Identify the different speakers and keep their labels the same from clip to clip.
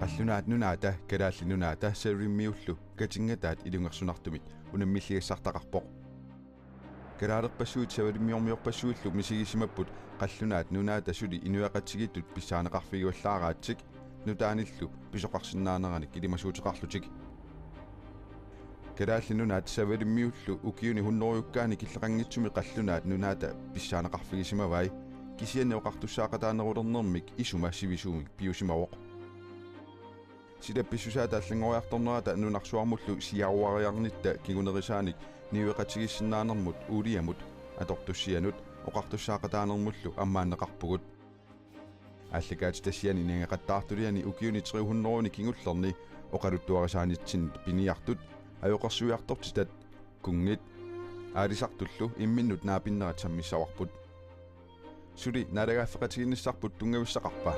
Speaker 1: qallunaat nunaata kalaallinunaata serimmiullu katingataat ilungersunartumik unammilligassartaqarpoq kalaalerpassuut savalimmiormiorpassuullu misigissimapput qallunaat nunaata suli inuaqatigitut pissaaneqarfiguallaaraatsik nutaanillu pisoqarsinnaanerani kilimasuuteqarlutik kalaallinunaat savalimmiullu ukiuni hunnoriukkaani killeqangitsumi qallunaat nunaata pissaaneqarfigisimavai kisianneoqartussaaqataanerulernermik isuma sivisuumik piusimawoq Sidappissusaataallangoриарторнерата нунарсуармуллу сиаруариарнитта кигунерисааник ниуеқатигиссиннаанермут уулиамут аторtussianут оқартуссаақатаанермуллу аммааннеқарпугут аллагаат тассиани нангеқаттаартулиани укиуни 300 кигуллерни оқалуттуарисаанитсин пиниартут аёқарсуиартортитат кунгит аалисартуллу имминнут наапиннерат саммиссаварпут сули налагааффеқатигинниссарпут тунгависсақарпа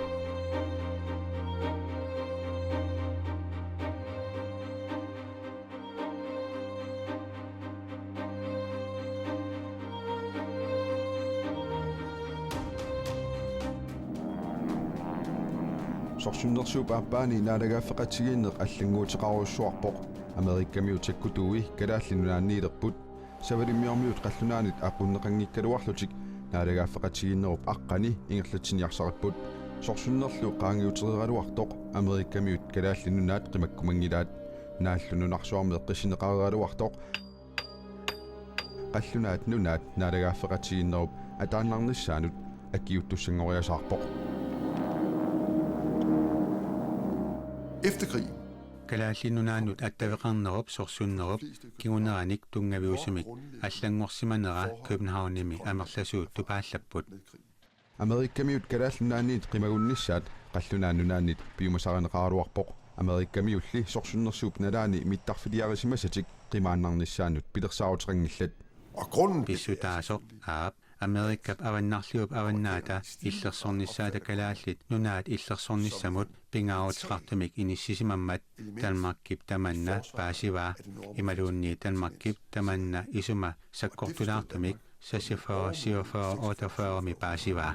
Speaker 1: Sorsunnersuup aappaani naalagaaffeqatigiinneq аллангуутеқарусsuarpoq Amerikkamiutakkutuui kalaallinunaanniilerput savalimmiormiut qallunaanit aqunneqanngikkaluarlutik naalagaaffeqatigiinnerup aqqani ingerlatiniarsaripput sorsunnerlu qaangiuterieraluartoq Amerikkamiut kalaallinunaat qimakkumangilaat naallununarsuarmeeq qisineqarialuartoq qallunaat nunaat naalagaaffeqatigiinnerup ataannarnissaanut akkiuttussangoriasaarpoq
Speaker 2: Efter krigen
Speaker 3: kalaallinunaanut attaveqarnerup sorsunnerup kiguneranik tungaviusumik аллангорсиманера Københavnimi amerlasuut tupaallapпут
Speaker 1: Amerikkamiut kalaallunaanniit qimagunnissaat qallunaannunaannit piumasarineqaruarpoq Amerikkamiulli sorsunnersuup nalaani mittarfiliarisimasatik qimaannarnissaannut pilersaaruteqangillat
Speaker 2: og grunden
Speaker 3: pissutaasoq aap Amerikkap avannarliup avannaata illersornissaata kalaallit nunaat illersornissamut pingaarutiqartumik inissisimammat Danmarkip tamanna paasivaa imaluunni Danmarkip tamanna isuma sakkortulaartumik 46 47 48 paasivaa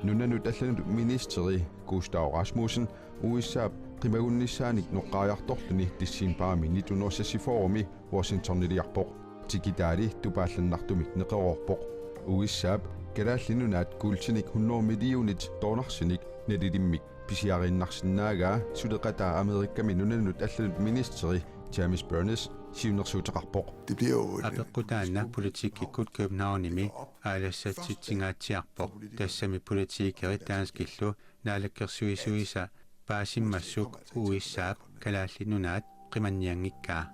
Speaker 1: nunanut allanut ministeri Gustav Rasmussen uissaap qimagunnissaanik noqqaajartorluni tissiinpaami 1964 Washingtoniliarpoq tikitaali tupaallannartumik neqerorpoq uissaap kalaallinunaat kuultinik 100 millionit dollarsinik nalilimmik pisiariinnarsinnaagaa suleqataa Amerikkami nunanut allanut ministeri James Burness siunersuuteqarpoq
Speaker 2: det bliver jo
Speaker 3: apeqqutaanna politikikkut Københavnimi aalassatsitsigaatiarpoq tassami politikeri taanskillu naalakkersuisuisa paasimmassuk uissaap kalaallinunaat qimanniangikkaa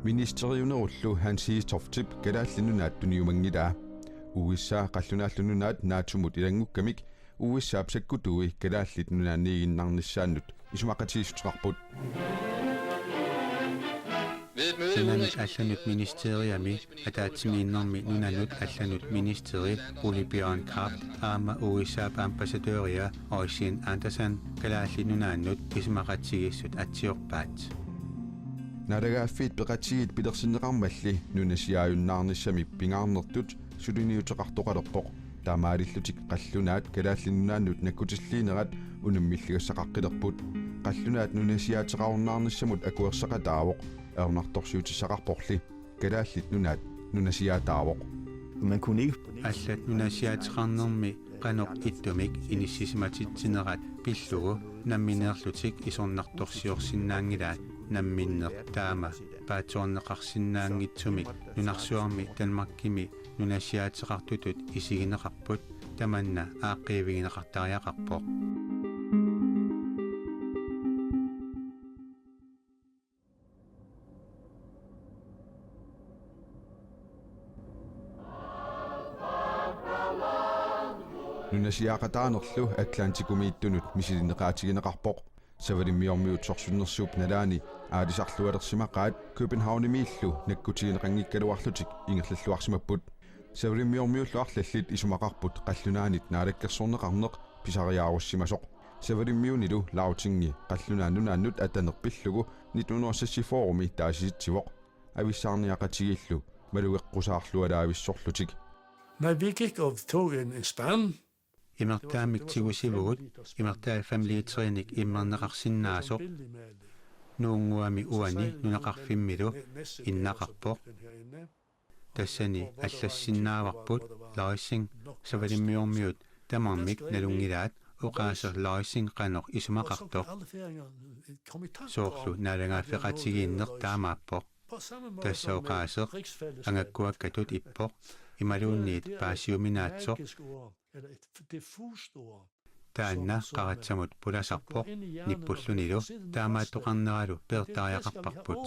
Speaker 1: ministeriunerullu Hansi Toftip kalaallinunaat tuniumangilaa uissaa qallunaallununnaat naatumut ilangukkamik uissaap sakkutui kalaallit nunaanniiginnarnissaannut isumaqatiissuteqarput
Speaker 3: nunanut allanut ministeriami ataatimiinnermi nunanut allanut ministeri Ole Bjørn Kraft aama uissaap ambassadøria Oisin Andersen kalaallinunaannut isumaqatigissut atsiorpaat
Speaker 1: nalagaaffit peqatigit pilersinneqarmalli nunasiaayunnaarnissami pingaarnertut suliniuteqartoqalerpoq taamaalillutik qallunaat kalaallinunaannut nakkutilliinerat unammilligassaqaqqilerput qallunaat nunasiaateqarunnaarnissamut akuersaqataavoq erunartorsuutissaqarporli kalaallit nunaat nunasiaataavoq
Speaker 4: man kunne ikke
Speaker 3: allat nunasiaateqarnermi qanoq ittumik inissisimatitsinerat pillugu nammineerlutik isornartorsiorsinnaangilaat namminneq taama paatorneqarsinnaangitsumik nunarsuarmi Danmarkimi nunasiaateqartutut isigineqarput tamanna aaqqiivigineqartariaqarpoq
Speaker 1: nunasiaaqataanerlu Atlantikumiittunut misilineqaatigineqarpoq savalimmiormiut sorsunnersuup nalaani aalisarlualersimaqaat Københavnimiillu nakkutigineqanngikkaluarlutik ingerlalluarsimapput savalimmiormiulluarlallit isumaqarput qallunaanit naalakkersorneqarneq pisariaarussimasoq savalimmiunilu lautingi qallunaannunaannut atanerpillugu 1964 taasisitsivoq avissaarniaqatigillu malugeqqusaarlualaavissorlutik
Speaker 4: Men vi gik og tog en spand.
Speaker 3: Имертаамик тигусивгут имертаа фамилиитсериник иммернеқарсиннаасоқ нуунгуами уани нунеқарфиммилу иннақарпоқ тассани аллассиннааварпут лариссин савалиммиормиут тамармик налунгилаат уқаасер лариссин қанеқ исумақартоқ соорлу налангааффеқатигииннер таамааппоқ тасса уқаасеқ ангаккуаккатут иппоқ ималуунниит паасиуминаатсоқ таанна қаратсамут пуласарпоқ ниппуллунилу таамааттоқарнералу пертариақарпарпут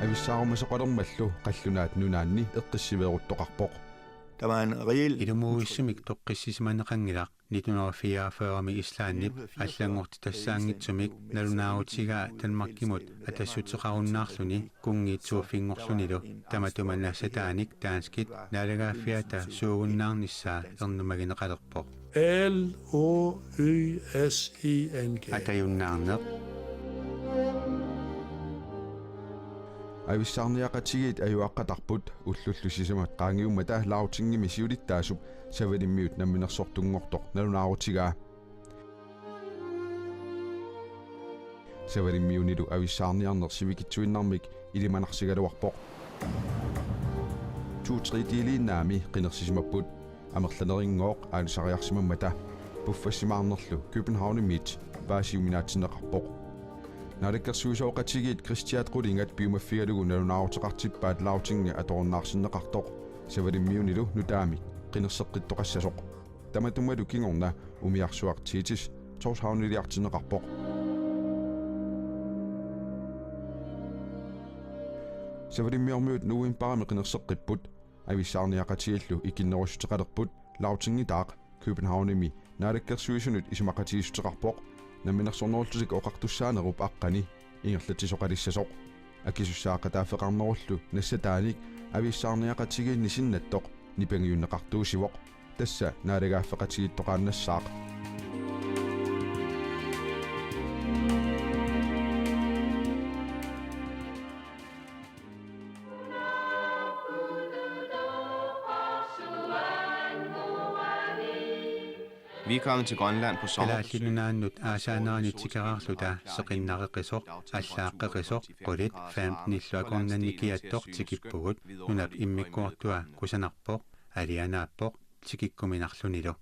Speaker 1: ависсаарумасоқалермаллу қаллунаат нунаанни эққиссивееруттоқарпоқ
Speaker 3: илумууиссумик тоққиссисиманеқангилақ 1944 ислааннип аллангорти тассаангитсумик налунаарутигаа танмаркимут атассутеқаруннаарлуни кунгиитсууффингорлунилу таматуманнассатааник таанскит налагааффиата суугуннаарниссаа ернумагинеқалерпоқ
Speaker 4: LOYSENG
Speaker 3: атаюннаарнеқ
Speaker 1: ависсаарниақатигиит аюаққатарпут уллуллусисимат qaangiummata lautiнгими сиулиттаасуп савалиммиут намминерсортунгортоқ налунаарутигаа савалиммиунилу ависсаарниарнер сивикитсуиннармик илиманарсигалуарпоқ 2-3 qinnersisimapput амерланерингооқ аалусариарсимаммата пуффассимаарнерлу København-Mit паасиуминаатсинеқарпоқ налаккерсуисооқатигиит кристиат qulингат пиумаффигалугу налунаарутеқартиппаат лаутинги аторнаарсиннеқартоқ савалиммиунилу нутаами qinnersеққиттоқассасоқ таматумалу кингорна умиарсуартиитис торсхаунилиартинеқарпоқ савалиммиормиут нуимпарами qinnersеққиппут ависсаарниақатигиллу икиннерусутеқалерпут лаутингитаақ København-ими налаккерсуисунут исумақатигиссутеқарпоқ намминерсорнеруллусик оқартуссаанеруп аққани ингерлатисоқалиссасоқ акисуссаақатаафеқарнеруллу нассатааник ависсаарниақатигиинни синнаттоқ нипангиуннеқартуусивоқ тасса наалагааффеқатигиттоқааннассаақ
Speaker 5: Vi er kommet til Grønland på sommer.
Speaker 3: Kalaallinunaannut aasaaneranitsikaraarluta seqinnareqisoq allaaqeqisoq qulit 15 illuakornannikiattoq tikippugut nunap immikkuartua kusanarpoq alianaappoq tikikkuminarlunilu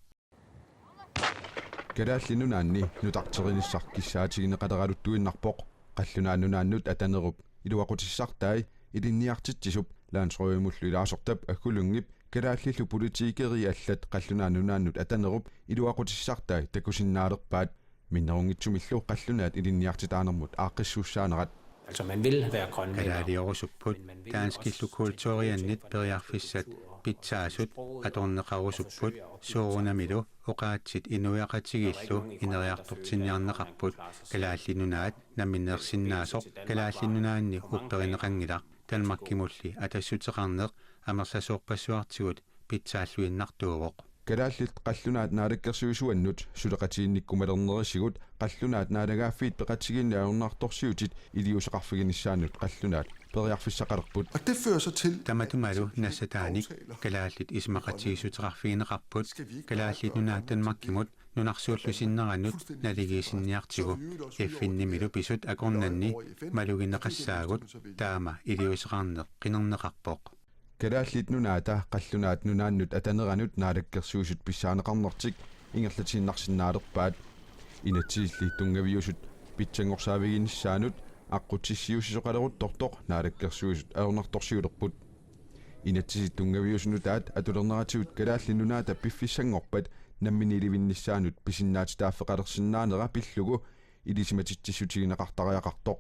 Speaker 1: kalaallinunaanni nutarterinissar kissaatigинеқалералуттуиннарпоq qallunaannunaannut atanerup iluaqutissartai ilinniartitsisup laansruimullu ilaasortap akkulungip kalaallilu politiikeri allat qallunaannunaannut atanerup iluaqutissartai takusinnaalerpaat minnerungitsumillu qallunaat ilinniartitaanermut aaqqissuussaanerat
Speaker 6: Altså man vil være grønlænder.
Speaker 3: kalaaliorusupпут таанскиллу культурианнит периарфиссат питсаасут аторнеқарусуппут суурунамилу оqaатсит инуяқатигиллу инериартортинниарнеқарпут калааллинунаат намминнерсиннаасоқ калааллинунаанни упперинеқангилақ талмаккимулли атассутеқарнеқ амерсасоорпассуартигут питсааллуиннартуувоқ
Speaker 1: kalaallit qallunaat naalakkersuisuannut suleqatiinnikkumalernerisigut qallunaat naalagaafiit peqatiginni aunnaartorsiutit iliuseqarfiginissaannut qallunaat periarfissaqalerput
Speaker 2: Og det fører så til,
Speaker 3: таматумалу нассатааник калааллит исмақатигисутеқарфигинеқарпут калааллит танмаккимут нунарсууллусиннеранут налигисинниартигу эффиннимилу писут акорнанни малугинеқассаагут таама илиусеқарнеқ қинернеқарпоқ
Speaker 1: kalaallit nunaata qallunaat nunaannut ataneranut naalakkersuusut pissaaneqarnertik ingerlatiinnarsinnaalerpaat inatsiilli tungaviusut pitsangorsaaviginisaanut aqqutissiusisoqaleruttortoq naalakkersuusut aernartorsiulerput inatsisit tungaviusunutaat atulerneratigut kalaallinunaata piffissangorpat namminilivinnissaanut pisinnaatitaaffeqalersinnaanera pillugu ilisimatitsissutigineqartariaqartoq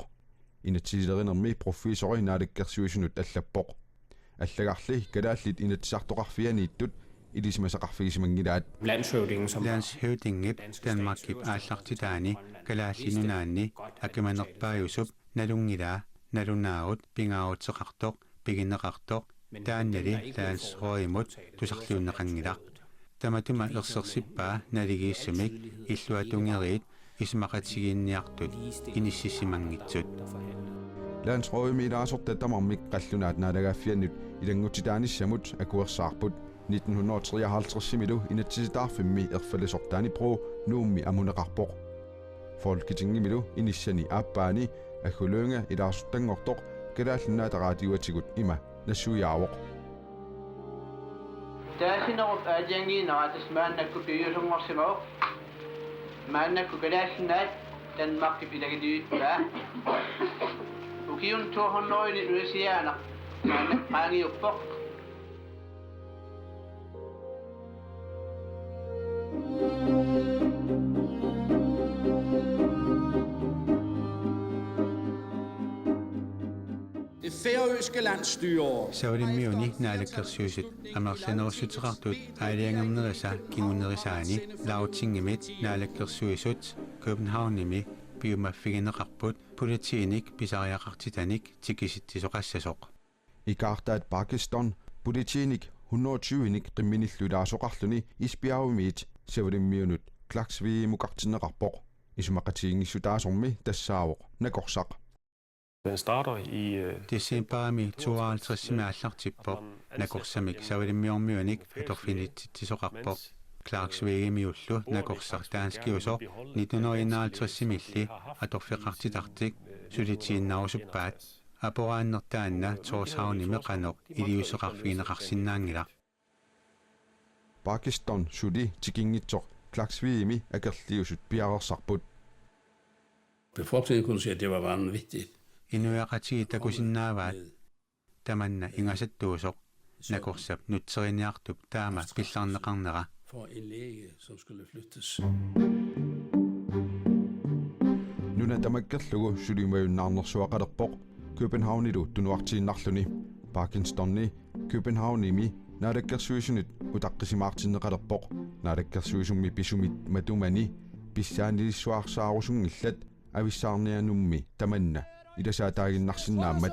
Speaker 1: inatsisilerinermi professori naalakkersuusunut allappoq аллагарли калааллит инатсартоқарфианииттут илисимасақарфигисимангилаат
Speaker 6: Landshøvdingen, som
Speaker 3: landshøvdingip Danmarkip ааллартитаани калааллинунаанни акиманерпааюсуп налунгилаа налунаавут пингааутсеқартоқ пигинеқартоқ тааннали лаансроимут тусарлууннеқангилақ таматума ерсерсиппаа налигииссумик иллуатунгериит исмақатигиинниартут иниссисимангитсут
Speaker 1: Landsrådet idaasorta tamarmik qallunaat naalagaafiannut ilangutitaanissamut akuersaarput 1953-milu inatsisitaarfimmi erfalisortaani pro nuummi amuneqarpoq folketingimilu inissani aappaani aguluunga idaasortangortoq kalaallunaata raatiuatigut ima nassuiaavoq
Speaker 7: taasinerup aadiangiineratis maannakku piyusungorsimaoq maannakku kalaallunaat Danmark ilagiduyuttaa ukiun 200 nuisiaana maannak qaangiuppoq
Speaker 8: Det færøske landsstyre.
Speaker 3: Saulimmiuni naalakkersuusut amerlanerussutiqartut aaliangernerisa kingunerisaani lautingimit naalakkersuisut Københavnimi biumaffigineqarput politiinik pisariaqartitanik tikisittisoqassasoq
Speaker 1: ikaartaat Pakistan politiinik 120-nik qimminillulaasoqarluni isbiaavimiit savulimmiunut klaksviimuqartinneqarpoq isumaqatiingissutaasormi tassaawoq nakorsaq.
Speaker 9: Den starter i
Speaker 3: Decembermi 52 allartippoq nakorsamik savulimmiormiunik atorfinittisoqarpoq Clarksvigemiullu nakorsartaanskiusoq 1951 milli atorfiqartitartik sulitiinnausuppaat aporaannertaanna Torshavnimi qanoq iliuseqarfigineqarsinnaangila
Speaker 1: Pakistan suli tikingitsoq Clarksvigemi akerliusut piarersarput.
Speaker 4: Befolkningen kunne sige, at det var vanvittigt.
Speaker 3: Inuaqati takusinnaavaat tamanna ingasattuusoq nakorsap nutseriiniartup taama pillarneqarnera
Speaker 4: For en læge, som skulle flyttes.
Speaker 1: Nuna tamakkerlugu sulimayunnaarnersuaqalerpoq Københavnilu tunuartiinnarluni Pakistani Københavnimi naalakkersuisunut utaqqisimaartinneqalerpoq naalakkersuisummi pisumit matumani pissaanilissuarsaarusunngillat avissaarnianummi tamanna ilasaataaginnarsinnaammat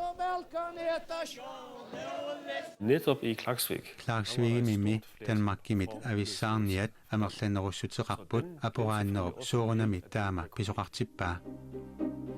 Speaker 9: netop i
Speaker 3: Clarksvigemi Danmarkimit avissaarniat amerlanerussutiqarput aporaannerup suurunami taama pisoqartippaa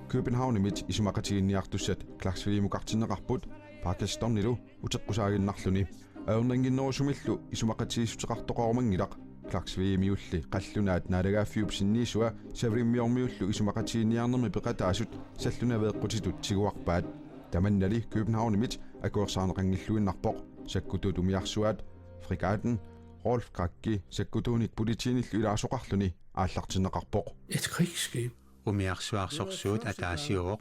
Speaker 1: Københavnimit isumaqatiginniartussat Clarksvigimuqartinneqarput Pakistanilu uteqqusaaginnarluni aernanginnerusumillu isumaqatiissutiqartoqorumangilaq Clarksvigimiulli qallunaat naalagaaffiup sinniisua savrimmiormiullu isumaqatiginniarnermi peqataasut sallunaveeqqutitut tiguarpaat tamannali Københavnimit akuersaaneqangilluinnarpoq sakkutut umiarsuat frigaten Rolf Krake sakkutuunik politiinillu ilaasoqarluni aallartinneqarpoq
Speaker 4: Et krigsskib.
Speaker 3: umiarsuarsorsuut ataasiuoq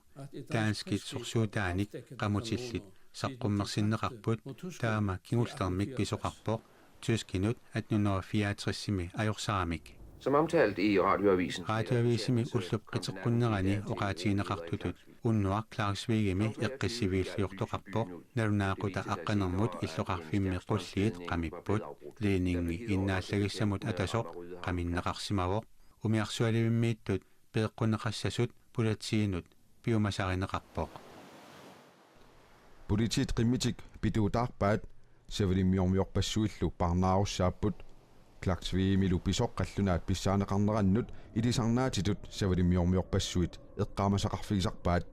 Speaker 3: taanskit sorsuutaanik qamutillit saqqummersinneqarput taama kingullermik pisoqarpoq tyskinut 1864 ajorsaamik
Speaker 10: Som omtalt i radioavisen.
Speaker 3: radioavisimi ullup qiteqqunnerani oqaatiineqartutut unnuaq Clarksvigemi eqqissiviilliortoqarpoq nalunaaquta aqqanermut illoqarfimmi qulliit qamipput liiningi innaalлагissamut atasoq qaminneqarsimavoq umiarsualivimmiittut peeqqunneqassasut pulatiinut piumasarineqarpoq
Speaker 1: Politiet qimmitik pituutaarpaat savilimmiormiorpassuillu parnaarussaapput Clarksvigemilu pisoqqallunaat pissaaneqarnerannut ilisarnaatitut savilimmiormiorpassuit eqqaamasaqarfigisarpaat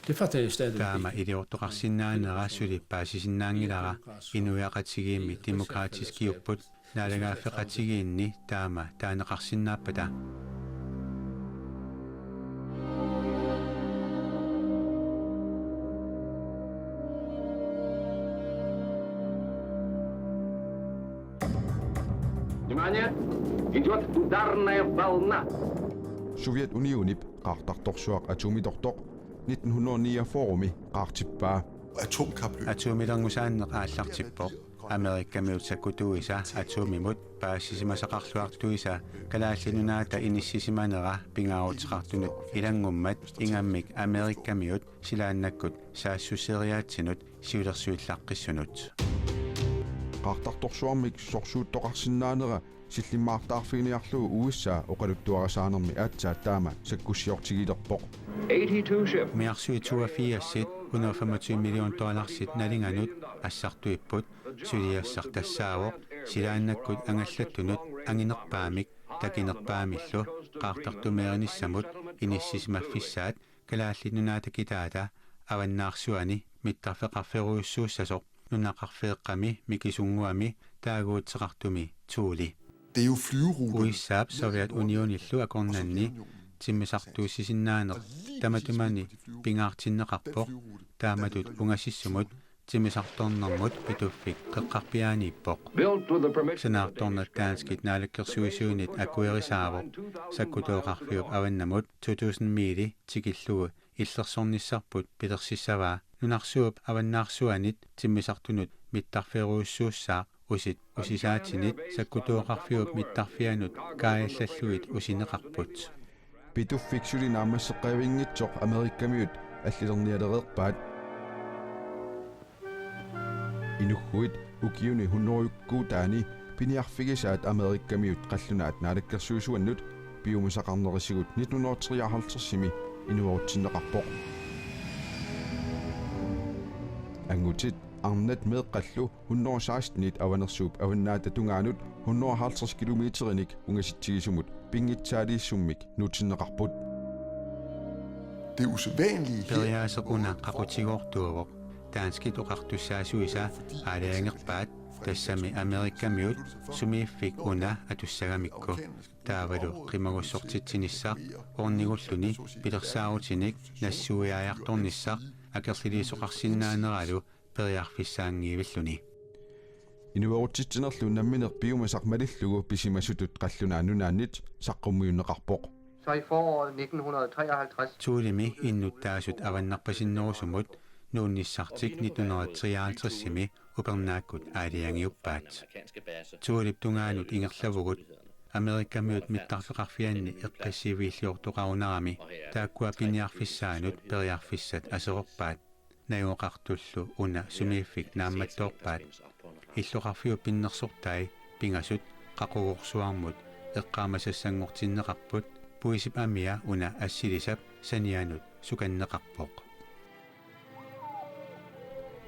Speaker 4: Det fatter jeg stadig
Speaker 3: taama iliortoqarsinnaanera sulippaasisinnaangilara inuiaqatigiimmi demokraatiskiupput naalagaaffiqatigiinni taama taaneqarsinnaappata
Speaker 10: Внимание! Идет ударная волна.
Speaker 1: Sovjetunionip qaartartorsuaq atumitortoq 1909 forumi qaartippaa
Speaker 2: Atomkapløb.
Speaker 3: atumilerngusaaneq aallartippoq Amerikkamiut sakkutuisa atumimut paassisimasaqarluartuisa kalaallinunaata inississimanera pingaarutiqartunut ilangummat ingammik Amerikkamiut silaannakkut saassusseriaatsinut siulersuillaqqissunut
Speaker 1: qaartartorsuarmik sorsuuttoqarsinnaanera sillimmaartaarfiginiarlugu uissaa oqaluttuarasaanermi aatsaa taama sakkussiortigilerpoq
Speaker 10: 82 ship.
Speaker 3: miarsui 82 $125 million nalinganut assartuipput suliassartassaavoq silaannakkut angallattunut anginerpaamik takinerpaamillu qaartartumeerinissamut inissisimaffisaat kalaallinunaata kitaata аваннаарсуани миттарфеқарферуйуссууссасоқ нунақарфеэққами микисунгуами таагуутсеқартуми туули
Speaker 2: Det er jo flyveruter.
Speaker 3: уиссаап Совет Unionиллу акорнанни тиммисартууссисиннаанеқ таматумани пингаартиннеқарпоқ тааматут унгасиссумут тиммисарторнэрмут питуффик қеққарпиаанииппоқ санаарторнаттаанскит наалаккерсуисуунит акуерисаавоқ саккутооқарфиуп аваннамут 2000 мили тикиллугу иллерсорниссарпут пилерсиссаваа нунарсууп аваннаарсуанит тиммисартунут миттарферуйуссууссаа усит усисаатинит саккутооқарфиуп миттарфианут кааллаллуит усинеқарпут
Speaker 1: Pituffik naammasseqqaviнгитсоқ Америккамиут аллилерниалереерпаат инуггуит укиуни 100 таани пиниарфигисаат Америккамиут қаллунаат наалаккерсуусуаннут биумусақарнерисигут 1953-сими инуорутсиннеқарпоқ ангутит арнат меэққаллу 116-нит аванерсууп аваннаата тунгаанут 150 километерник унгаситсигисумут пингитсаалииссуммик нутсиннеқарпут
Speaker 2: Det usædvanlige her
Speaker 3: периаасеқуна қақутигоортуувоқ таанскит оқартуссаасуиса аалаангерпаат тассами америккамиут сумииффик уна атуссагамикку таавалу қимагуссортитсиниссаа орнигуллуни пилерсаарутиник нассуиаярторниссаа акерлилисоқарсиннаанералу периарфиссаангиивиллуни
Speaker 1: инуорутситсинерлу намминер биумасақ малиллугу писимасутут қаллунаа нунааннит саққуммиуннеқарпоқ
Speaker 7: Så i foråret 1953
Speaker 3: туулими иннуттаасут аваннарпасиннерусумут нуунниссартик 1953-сими упернааккут аалиангиуппаат туулип тунгаанут ингерлавугут америккамиут миттарфеқарфианни эққассивииллиортоқарунарами тааккуа пиниарфиссаанут периарфиссат асерорпаат наюоқартуллу уна сумииффик наамматтоорпаат иллоқарфиу пиннерсортай пингасут қақугорсуармут эққаамасассангортиннеқарпут puisip amia una assilisap sanianut sukanneqarpoq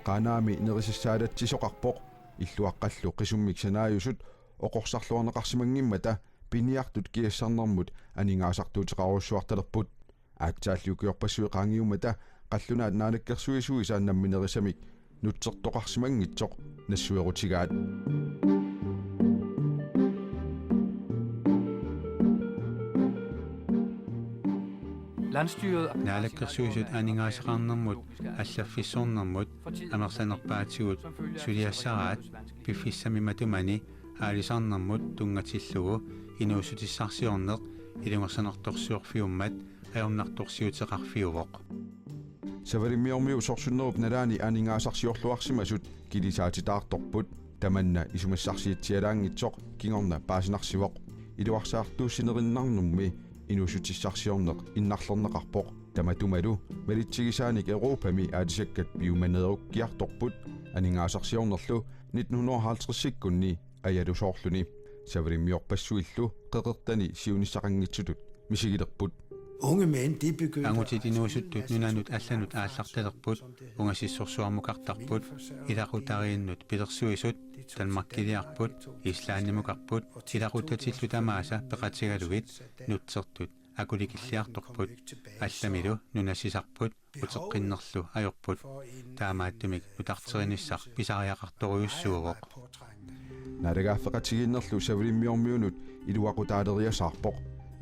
Speaker 1: qaanaami nerisissaalattisoqarpoq illuaqqallu qisummik sanaayusut oqorsarluarneqarsimangimmata piniartut kiassarnermut aningaasartuutiqarussuartalerput aatsaalliukiorpassui qaangiumata qallunaat naanakkersuisuisaannamminerisamik nutsertoqarsimangitsoq nassuerutigaat
Speaker 3: наалаккерсуисут анигаасеқарнэрмут аллаффиссорнэрмут амерсанерпаатигут сулиассараат пиффиссамиматумани аалисарнэрмут тунгатиллугу инуусутиссарсиорнеқ илунгерсанерторсуорфиуммат аёрнарторсиутеқарфиувоқ
Speaker 1: савалиммиормиу сорсуннеруп налаани анигаасарсиорлуарсимасут килисаатитаарторпут таманна исумассарсиитсиалаангитсоқ кингорна паасинарсивоқ илуарсаартууссинериннарнумми инусутиссарсиорнеқ иннарлернеқарпоқ таматумалу малитсигисааник европами аатисаккат биуманеруккиарторпут анигаасарсиорнерлу 1950-сиккунни аялусоорлуни савалиммиорпассуиллу қеқертани сиунissaqanngitsutut мисигилерпут
Speaker 4: Unge mænd, de begynder
Speaker 3: ангутитинуусуттут нунанут алланут аалларталерпут унгасиссорсуармукартарпут илақутарииннут пилерсуисут талмаркилиарпут ислааннимукарпут илақутатиллу тамааса пеқатигалугит нутсертут акуликиллиарторпут алламилу нунассисарпут утеққиннерлу ajorput таамааттумик нутартериниссар писариақарторуйуссуувоқ
Speaker 1: налагааффеқатигииннерлу савалиммиормиунут илуақутаалериасаарпоқ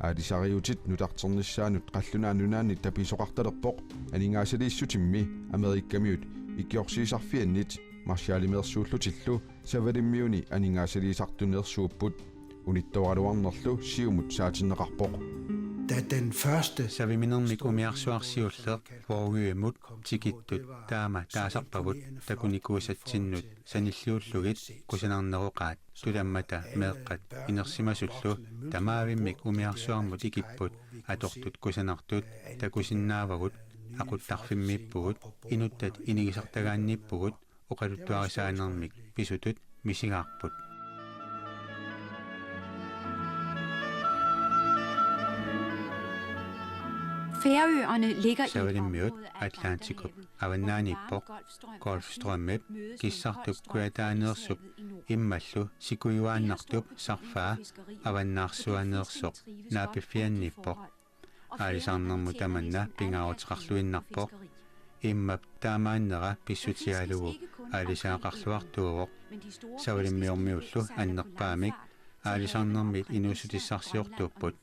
Speaker 1: аалисариутит нутартернissaанут қаллунаа нунаанни таписоқарталерпоқ анингаасалииссутимми америккамиут иккиорсиисарфианнит маршаалимерсууллутиллу савалиммиуни анингаасалиисартунерсууппут униттоаралуарнерлу сиумут саатиннеқарпоқ
Speaker 4: da den første
Speaker 3: савиминермик умиарсуарсиуллеқ воогуимут тикиттут таама таасарпавут такуникуусатсиннут саниллиуллугит кусанарнеруқаат туламмата меэққат инерсимасуллу тамаавиммик умиарсуармут икиппут атортут кусанартут такусиннаавагут aquttarfimmiippugut inuttat inigisartagaanniippugut oqaluttuarisaanermik pisutut misigaarput
Speaker 11: Færøerne ligger
Speaker 3: i Atlantikut avannaanippoq Golfstrømmip kissartup kuataaneersup immallu sikujuaannartup sarfaa avannaarsuaneersoq naapiffiannippoq aalisarnermu tamanna pingaarutiqarluinnarpoq иммап таамааннера писсутигалугу аалисаақарлуартуувоқ савалиммиормиуллу аннерпаамик аалисарнэрмит инуусутиссарсиортууппут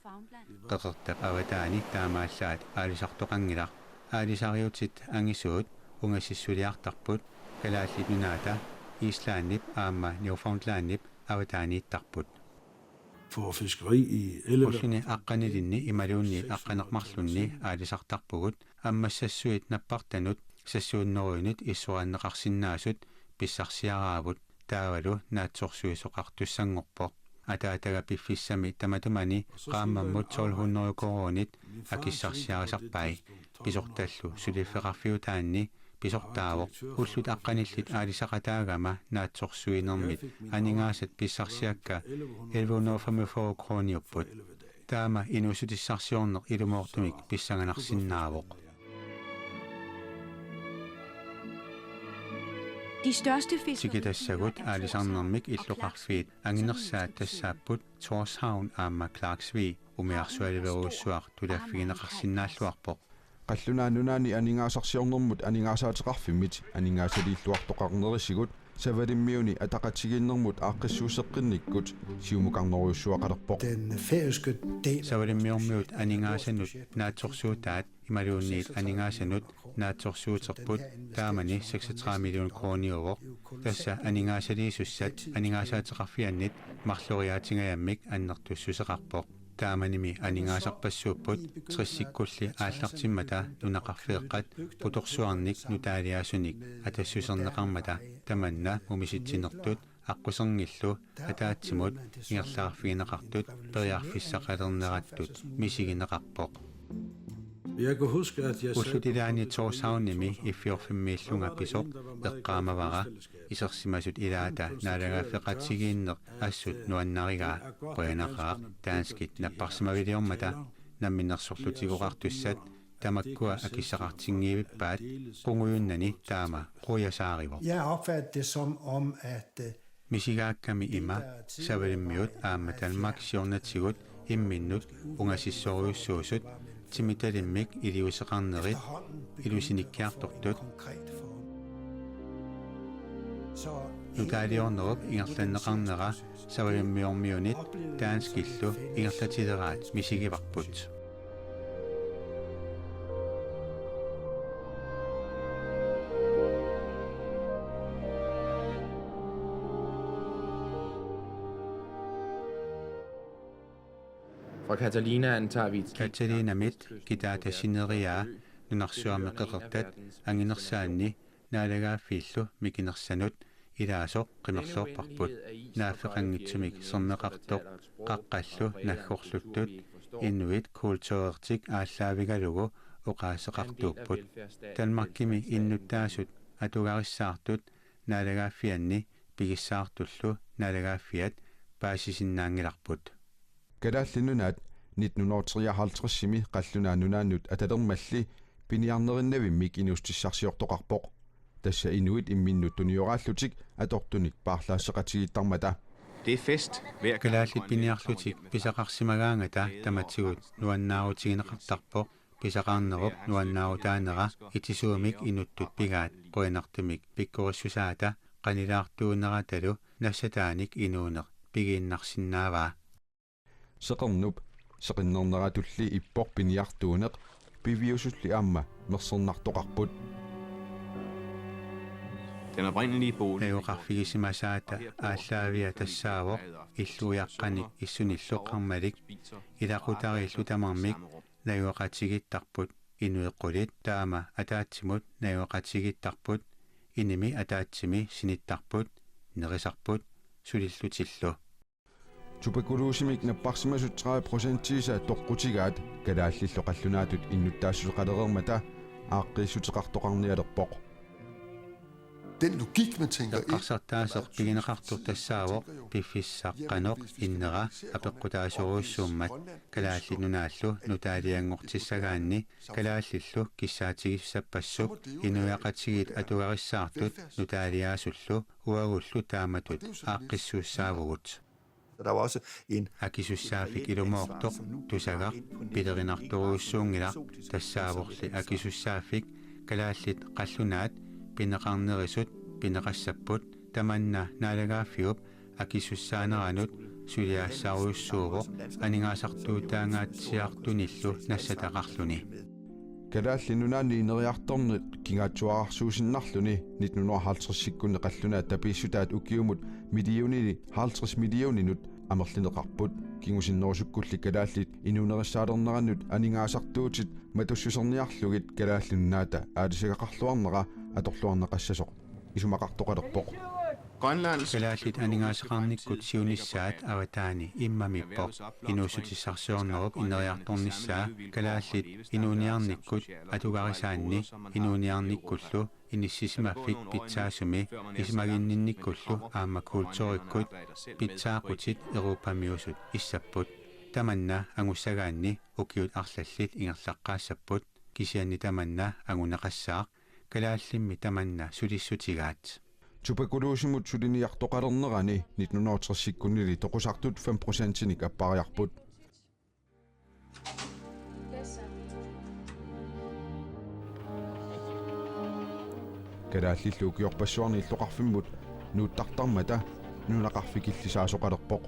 Speaker 3: qeqertaq avataani taamaallaat aalisartoqangilaq aalisariutit angisuut ungassissuliartarput kalaallit nunaata Islaannip aamma Newfoundlandnip avataaniittarput
Speaker 4: for fiskeri i Ellevand.
Speaker 3: ulluni aqqanilinni imaluunni aqqanermarlunni aalisartarpugut ammassassuit nappartanut sassuunneruinut issuranneqarsinnaasut pissarsiaraavut taavalu naatsorsuisoqartussangorpoq ataataga piffissami tamatumani qaammammut 1200 koronit akissarsiarisarpai pisortallu suliffeqarfiutaanni pisortaavoq ullut aqqanillit aalisaqataagama naatsorsuinermit aningaasat pissarsiakka 1145 kroniupput taama inusutissarsiorneq ilumoortumik pissanganarsinnaavoq
Speaker 11: De største fiskerier...
Speaker 3: Tikitasagut aalisarnermik illuqarfiit anginersaat tassaapput Torshavn aamma Clarksvig umiarsualiveruussuaq tulaffigineqarsinnaalluarpoq
Speaker 1: qallunaannunaani aningaasarsiornermut aningaasaateqarfimmit aningaasaliilluartoqarnerisigut savalimmiuni ataqatiginnermut aaqqissuuseqqinnikkut siumuqarneriussuaqalerpoq
Speaker 4: Den færøske del
Speaker 3: savalimmiormiut aningaasannut naatsorsuutaat imaluunniit aningaasannut naatsorsuuterput taamani 36 million kroniuvoq tassa aningaasaliisussat aningaasaateqarfiannit marloriaatingayammik annertussuseqarpoq taamanimi aningaasarpassuupput trissikkulli aallartimmata nunaqarfeeqqat putorsuarnik nutaaliaasunik atassuserneqarmata tamanna mumisittinertut аққусерниллу атаатсимут ингерлаарфигинеқартут периарфиссақалернератут мисигинеқарпоқ
Speaker 4: Jeg kan huske, at jeg
Speaker 3: уллутилаани Torshavnimi iffiorfimmiillunga pisoq eqqaamavara isersimasut ilaata naalaгаффеқатсигииннеқ ассут нуаннаригаа qoyanaqaaq taanskit napparsimaviliormata namminersorlutigoqartussat tamakkuа akissaqartingiivippaat qunguyunnani taama quyasaarivo
Speaker 4: Jeg opfatter det som om, at
Speaker 3: misigaakkami ima savalimmiut aamma talmaksiornatigut imminnut ungasissoriussuusut timitalimmik iliuseqarnerit ilusinikkiartortut nutaaliornerup ingerlanneqarnera savalimmiormiunit taanskillu ingerlatileraat misigivarput
Speaker 5: Fra Catalina antager vi et
Speaker 3: Catalinamit kitaatasineriaa nunarsuarmeqeqertat anginersaanni naalaгаaffiillu mikinersanut ilaasoq qimerluorparput naaffeqanngitsumik sermeqartoq qaqqallu naggorluttut inuit kultureertik ааllaавигалугу oqaaseqartuupput talmarkimi innuttaasut atugarissaartut naalaгаaffianni pigissaartullu naalaгаaffiat paasisinnaangilarput
Speaker 1: Kadaallinunaat 1953-simi qallunaannunaannut atalermalli piniarnerinnavimmik inustissarsiortoqarpoq tassa inuit imminnut tunioraallutik atortunik paarlaasseqatigittarmata
Speaker 5: Det er fest hver gang
Speaker 3: kalaallit piniarlutik pisaqarsimagaangata tamatsigut nuannaarutigineqartarpoq pisaqarnerup nuannaarutaanera itisuumik inuttut pigaat qoyanartumik pikkorissusaata qanilaartuuneratalu nassataanik inuuneq pigiinnarsinnaavaa
Speaker 1: seqernup seqinnerneratulli ippoq piniartuuneq piviusulli aamma mersernartoqarput
Speaker 5: den oprindelige bolig
Speaker 3: najuqarfigisimasaata ааllaавиа тассаавоq illuiaqqanik issunilluqqarmalik ilaqutarillu tamarmik najuaqatigittarput inueqqulit taama ataatsimut najuaqatigittarput inimi ataatsimi sinittarput nerisarput sulillutillu
Speaker 1: tuberkulosimik napparsimasut 30% toqqutigaat kalaallillu qallunaatut innuttaassutqalerermata aaqqiissuteqartoqarnialerpoq
Speaker 2: Den logik, man tænker ind,
Speaker 3: qarsartaaseq pigineqartur tassaawoq piffisaqqanoq innera apeqqutaasuruussuummat kalaallinunaallu nutaaliangortissagaanni kalaallillu kissaatigissappassuk inuiaqatigit atugarissaartut nutaaliaasullu uagullu taamatut aaqqissuussaavugut
Speaker 2: der var også en
Speaker 3: akisussaaffik ilumoortoq tusagaq pilerinartoruussuungila tassaavorli akisussaaffik kalaallit qallunaat pineqarnerisut pineqassapпут tamanna naalagaafiup akissussaaneranut suliaassaaruussuuvoq aningaasartuutaangaatsiartunillu nassataqarluni
Speaker 1: Kalaallinunaanni ineriartorni kingaatsuararsuusinnarluni 1950-sikkunne qallunaat tapiissutaat ukiumut millionini 50 millioninut amerlineqarput kingusinnerusukkulli kalaallit inunerissaalernerannut aningaasartuutit matussuserniarlugit kalaallinunaata aalisagaqarluarnera atorluarneqassasoq isumaqartoqalerpoq
Speaker 3: kalaallit aningaasaqarnikkut siunissaat avataani immamippoq inuussutissarsuornerup ineriartornissaa kalaallit inuuniarnikkut atugarisaanni inuuniarnikkullu inissisimafik pitsaasumi ismaginninnikkullu aammakuultorikkut pitsaaqutit erupamiusut issapput tamanna angussagaanni ukiut arlallit ingerlaqqaassapпут kisianni tamanna angunaqassaaq kalaallimmi tamanna sulissutigaat
Speaker 1: Tupakuluusimut suliniartoqalernerani 1960-sikkunnili toqusartut 5%-nik appariarput kalaallilu ukiorpassuarni illoqarfimmut nuuttartarmata nunaqarfikillisaasoqalerpoq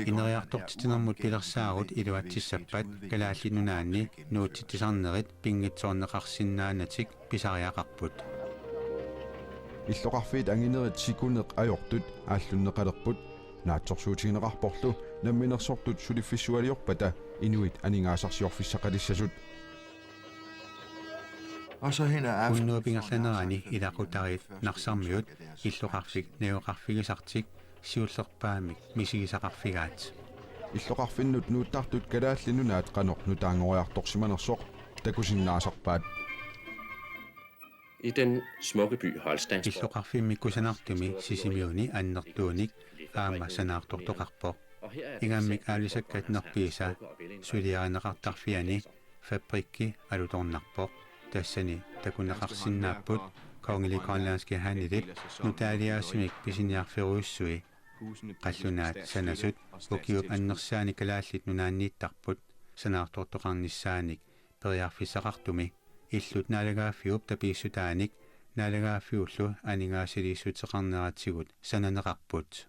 Speaker 3: ineriartortitinermut pilersaarut iluatsissappat kalaallinunaanni nuutsittisarnerit pingitsoorneqarsinnaanatik pisariaqarput
Speaker 1: иллоқарфиит ангинерит сикунеқ ajortut ааллуннеқалерпут наатсорсуутигинеқарпорлу намминерсортут сулиффиссуалиорпата инуит анингаасарсиорфиссақалиссасут
Speaker 3: уннуупингерланерани илақутарит нарсармиут иллоқарфик неоқарфигисартик сиуллерпаамик мисигисақарфигаат
Speaker 1: иллоқарфиннут нууттартут калааллинунаат қанор нутаангориарторсиманерсоқ такусиннаасарпаат
Speaker 9: I den smukke by Holstein.
Speaker 3: иллоқарфиммиккусанартуми сисимиуни аннертууник аама санаартортоқарпо ингаммик аалисаккат нерпииса сулиаринеқартарфиани фабрикки алуторнарпо тассани такунеқарсиннааппут конгили грønlandske ханилит нутаалиаасимик писиниарферуйуссуи қаллунаат санасут укиуп аннерсаани калааллит нунааннииттарпут санаартортоқарниссааник периарфисақартуми иллут наалагааффиуп тапииссутааник наалагааффиуллу анингаасилииссутеқарнератсигут сананеқарпут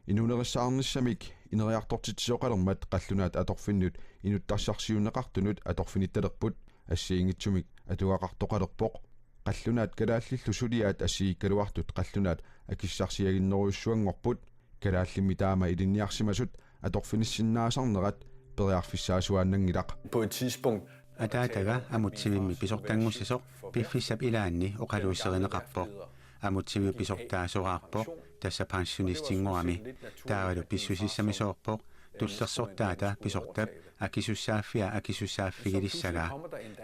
Speaker 1: инунериссаарниссамик инериартортитсиоқалермат қаллунаат аторфиннут инуттарсарсиунеқартунут аторфинитталерпут ассиингитсумик атугақартоқалерпоқ қаллунаат калааллиллу сулиаат ассигиккалуартут қаллунаат акиссарсиагиннеруйуссуангорпут калааллимми таама илинниарсимасут аторфиниссиннаасарнерат периарфиссаасуааннангилақ
Speaker 12: på et tidspunkt
Speaker 3: атаатага амутсивимми писортангуссасоқ пиффиссап илаанни оқалууссеринеқарпоқ амутсиви писортаасораарпоқ тасса пансионистингуами таавалу писсусиссамисоорпоқ туллерсортаата писортап акисуссааффигилиссагаа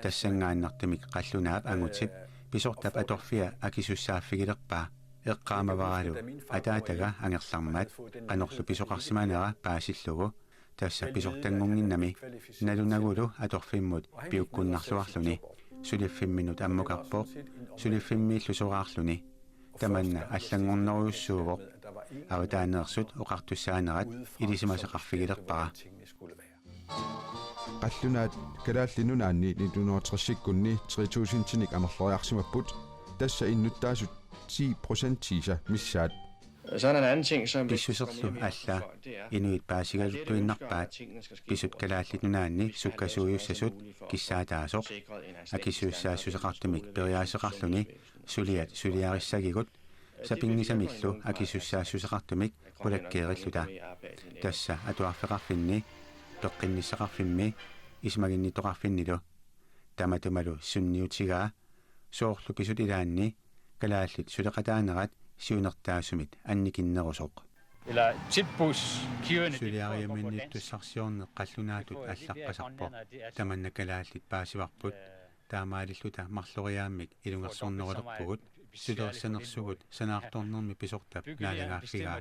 Speaker 3: тассангааннартамик қаллунаап ангутип писортап аторфиа акисуссааффигилерпаа эққаамаваралу атаатага ангерлармаат qanorlu писоқарсиманера паасиллугу тасса писортангунгиннами налунагулу аторфиммут пиуккуннарлуарлуни сулиффимминут аммукарпоқ сулиффиммииллусораарлуни таманна аллангорнеруйуссуувоқ аватаанеерсут оқартуссаанерат илисимасеқарфигилерпара
Speaker 1: қаллунаат калааллинунаанни 1960-sikkunni 3000-тиник амерлериарсимаппут тасса иннуттаасут 10% тиса миссаат
Speaker 9: Så er der en anden ting, som
Speaker 3: писсусерлу алла инуит паасигалуттуиннарпаат писут калааллинунаанни суккасууйуссасут киссаатаасоқ акиссууссаассусеқартумик периаасеқарлуни сулиат сулиариссагигут сапингисамиллу акиссууссаассусеқартумик қулаккеериллута тасса атуарфеқарфинни пеққинниссеқарфимми исмагиннитоқарфиннилу таматумалу сунниутигаа соорлу писут илаанни калааллит сулеқатаанерат сиунертаасумит анникиннерусоқ
Speaker 9: eller tipbus kørende.
Speaker 3: сулиариаминниттуссарсиорне қаллунаатут аллаққасарпо таманна калааллит паасиварпут таамаалиллута марлориааммик илунгерсорнерулерпугут сулерсанерсугут санаарторнерми писортап наалагааффигаа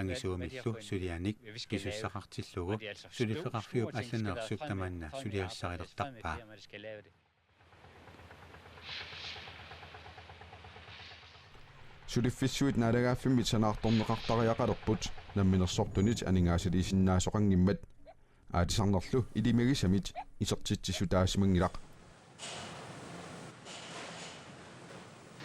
Speaker 3: ангисуумиллу сулианик писуссақартиллугу сулифеқарфиуп алланеерсут таманна сулиассарилертарпаа
Speaker 1: сулиффиссуит наалагааффиммит санаарторнеқартариақалерпут намминерсортунит анингаасилисиннаасоқангиммат аатисарнерлу илимагисамит исертитсиссутаасимангилақ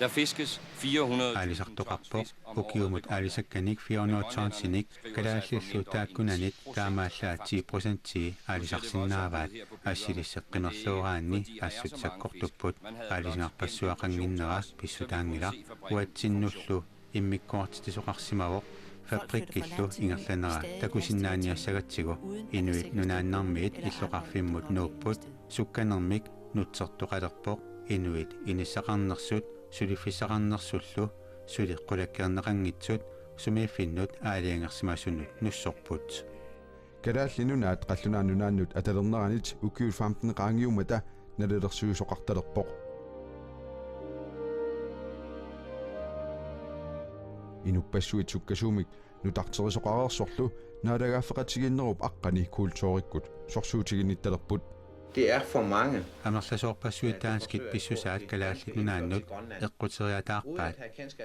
Speaker 9: Der fiskes 400
Speaker 3: аалисартоқарпоқ укиумут аалисакканик 400 тонсиник калааллиллу тааккунанит таамааллаа 10% аалисарсиннааваат ассилиссеққинерлуораанни ассут саккортуппут аалисингарпассуақангиннера писсутаангила уатсиннуллу иммиккоортитисоқарсимавоқ фабриккиллу ингерланера такусиннааниассагатсигу инуит нунааннармиит иллоқарфиммут нууппут сукканермик нутсертоқалерпоқ инуит иниссақарнерсут сулиффисақарнерсуллу сулиққулаккернеқангитсут сумииффиннут аалиангерсимасунут нуссорпут
Speaker 1: калааллинунаат қаллунааннунааннут аталернеранит укиул 15 qaangiumata налелерсуусоқарталерпоқ инуппассуит суккасуумик нутартерисоқарерсорлу наалагааффеқатигиннеруп аққани куултоориккут сорсуутигиннитталерпут.
Speaker 10: Det er for mange.
Speaker 3: амерласоорпассуитаанскит писсусаат калааллинунааннут эққутериатаарпаат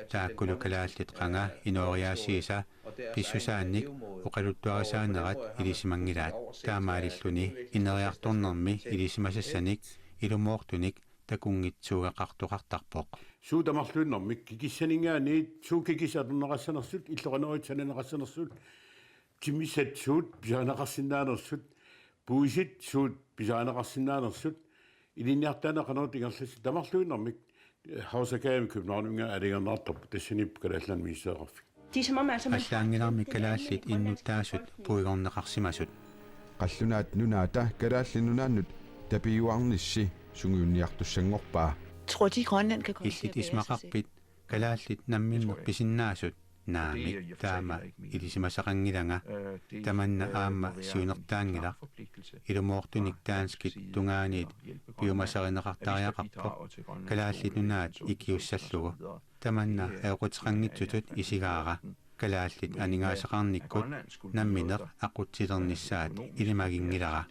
Speaker 3: тааккулу калааллит қанга инориаасииса писсусаанник оқалуттуарисаанерат илисимангилаат таамаалиллуни инериарторнерми илисимасассаник илумоортуник такунгитсуугақартоқартарпоқ
Speaker 4: суутамарлуиннэрмик кикиссанингаани суукикисатернерассанерсут иллоқанеритсаненерассанерсут кимисатсуут писаанеқарсинаанерсут puisit suut pisaanaqarsinnaanерсут илинниартаанеқанерут ингерласси тамарлуиннэрмик хаусакаами кубнаарнунга алигарнаартарпу тассанип калааллан миссеэқарфик
Speaker 3: аллаангилармик калааллит иннуттаасут пуигорнеқарсимасут
Speaker 1: қаллунаат нунаата калааллинунааннут тапиуарнисси сунгиунниартуссангорпаа
Speaker 11: Tror de, Grønland kan komme
Speaker 3: иллит исмақарпит калааллит намминнер писиннаасут наамик таама илисимасақангиланга таманна аама сиунертаангила илумоортуник таанскит тунгаанит пиумасаринеқартариақарпо калааллит нунаат икиуссаллугу таманна эоқутеқангитсутут исигаара калааллит анигаасақарниккут намминеқ ақутсилерниссаат илимагингилара